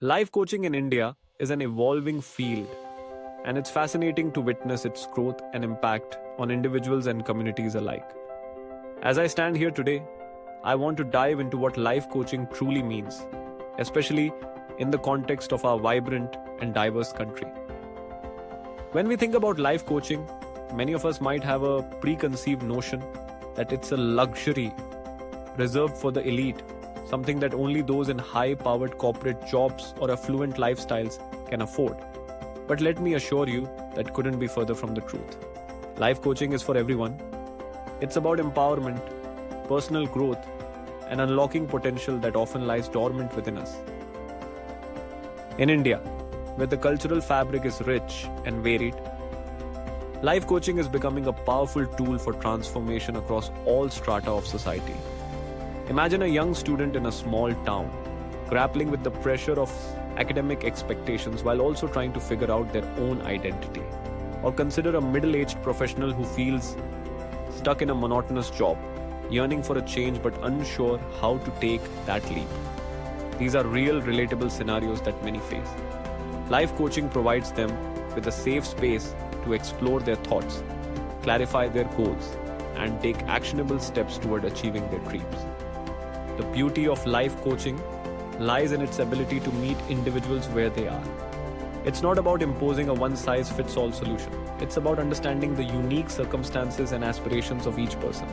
Life coaching in India is an evolving field, and it's fascinating to witness its growth and impact on individuals and communities alike. As I stand here today, I want to dive into what life coaching truly means, especially in the context of our vibrant and diverse country. When we think about life coaching, many of us might have a preconceived notion that it's a luxury reserved for the elite, something that only those in high powered corporate jobs or affluent lifestyles can afford. But let me assure you that couldn't be further from the truth. Life coaching is for everyone. It's about empowerment, personal growth, and unlocking potential that often lies dormant within us. In India, where the cultural fabric is rich and varied, life coaching is becoming a powerful tool for transformation across all strata of society. Imagine a young student in a small town, grappling with the pressure of academic expectations while also trying to figure out their own identity. Or consider a middle-aged professional who feels stuck in a monotonous job, yearning for a change but unsure how to take that leap. These are real, relatable scenarios that many face. Life coaching provides them with a safe space to explore their thoughts, clarify their goals, and take actionable steps toward achieving their dreams. The beauty of life coaching lies in its ability to meet individuals where they are. It's not about imposing a one-size-fits-all solution. It's about understanding the unique circumstances and aspirations of each person.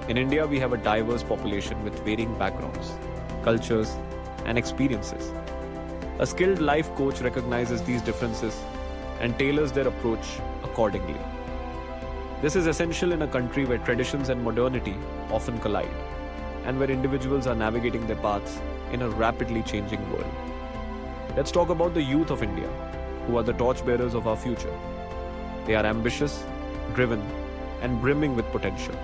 In India, we have a diverse population with varying backgrounds, cultures, and experiences. A skilled life coach recognizes these differences and tailors their approach accordingly. This is essential in a country where traditions and modernity often collide, and where individuals are navigating their paths in a rapidly changing world. Let's talk about the youth of India, who are the torchbearers of our future. They are ambitious, driven, and brimming with potential.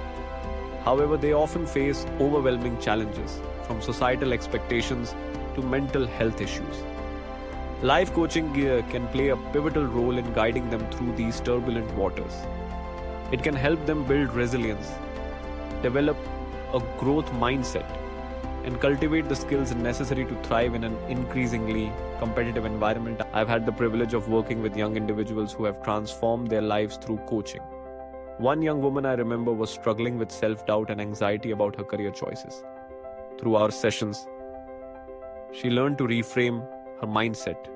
However, they often face overwhelming challenges, from societal expectations to mental health issues. Life coaching can play a pivotal role in guiding them through these turbulent waters. It can help them build resilience, develop a growth mindset, and cultivate the skills necessary to thrive in an increasingly competitive environment. I've had the privilege of working with young individuals who have transformed their lives through coaching. One young woman I remember was struggling with self-doubt and anxiety about her career choices. Through our sessions, she learned to reframe her mindset,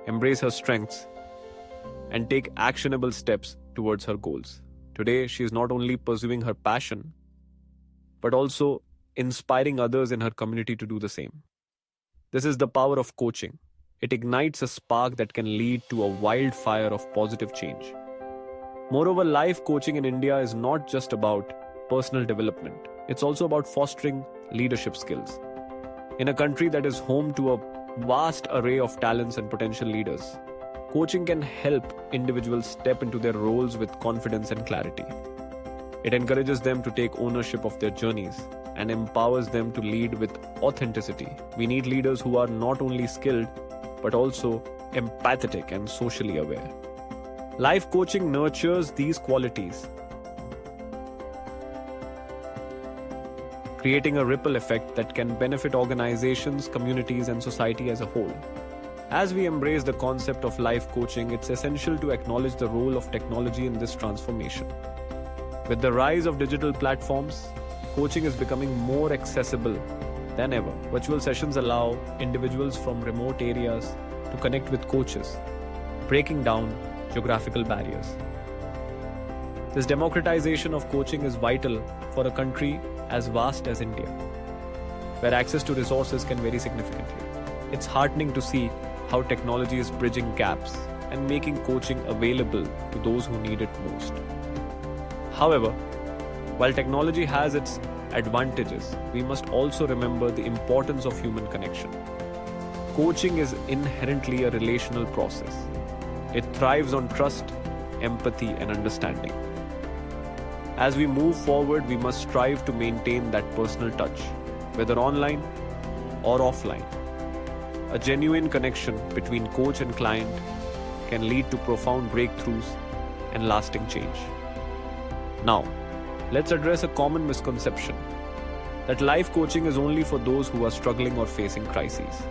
embrace her strengths, and take actionable steps towards her goals. Today, she is not only pursuing her passion, but also inspiring others in her community to do the same. This is the power of coaching. It ignites a spark that can lead to a wildfire of positive change. Moreover, life coaching in India is not just about personal development. It's also about fostering leadership skills. In a country that is home to a vast array of talents and potential leaders, coaching can help individuals step into their roles with confidence and clarity. It encourages them to take ownership of their journeys and empowers them to lead with authenticity. We need leaders who are not only skilled, but also empathetic and socially aware. Life coaching nurtures these qualities, creating a ripple effect that can benefit organizations, communities, and society as a whole. As we embrace the concept of life coaching, it's essential to acknowledge the role of technology in this transformation. With the rise of digital platforms, coaching is becoming more accessible than ever. Virtual sessions allow individuals from remote areas to connect with coaches, breaking down geographical barriers. This democratization of coaching is vital for a country as vast as India, where access to resources can vary significantly. It's heartening to see how technology is bridging gaps and making coaching available to those who need it most. However, while technology has its advantages, we must also remember the importance of human connection. Coaching is inherently a relational process. It thrives on trust, empathy, and understanding. As we move forward, we must strive to maintain that personal touch, whether online or offline. A genuine connection between coach and client can lead to profound breakthroughs and lasting change. Now, let's address a common misconception that life coaching is only for those who are struggling or facing crises.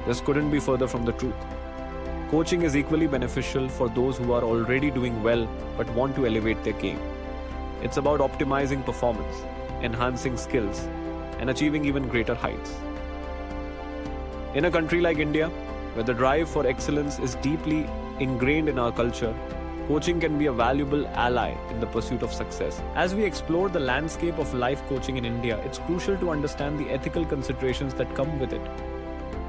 This couldn't be further from the truth. Coaching is equally beneficial for those who are already doing well but want to elevate their game. It's about optimizing performance, enhancing skills, and achieving even greater heights. In a country like India, where the drive for excellence is deeply ingrained in our culture, coaching can be a valuable ally in the pursuit of success. As we explore the landscape of life coaching in India, it's crucial to understand the ethical considerations that come with it.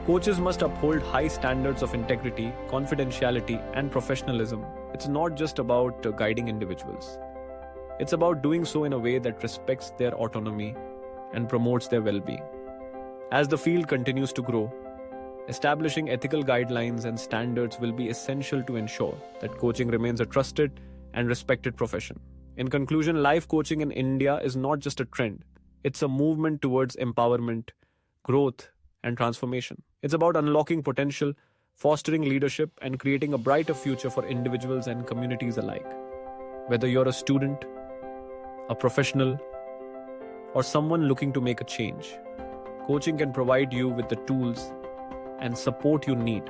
Coaches must uphold high standards of integrity, confidentiality, and professionalism. It's not just about guiding individuals. It's about doing so in a way that respects their autonomy and promotes their well-being. As the field continues to grow, establishing ethical guidelines and standards will be essential to ensure that coaching remains a trusted and respected profession. In conclusion, life coaching in India is not just a trend, it's a movement towards empowerment, growth, and transformation. It's about unlocking potential, fostering leadership, and creating a brighter future for individuals and communities alike. Whether you're a student, a professional, or someone looking to make a change, coaching can provide you with the tools and support you need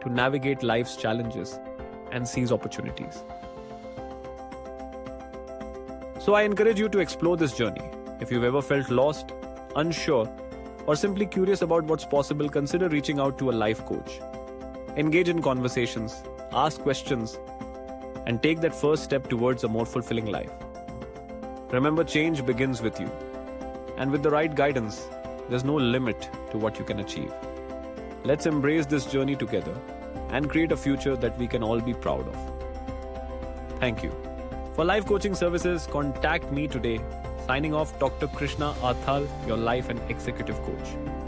to navigate life's challenges and seize opportunities. So I encourage you to explore this journey. If you've ever felt lost, unsure, or simply curious about what's possible, consider reaching out to a life coach. Engage in conversations, ask questions, and take that first step towards a more fulfilling life. Remember, change begins with you. And with the right guidance, there's no limit to what you can achieve. Let's embrace this journey together and create a future that we can all be proud of. Thank you. For life coaching services, contact me today. Signing off, Dr. Krishna Athal, your life and executive coach.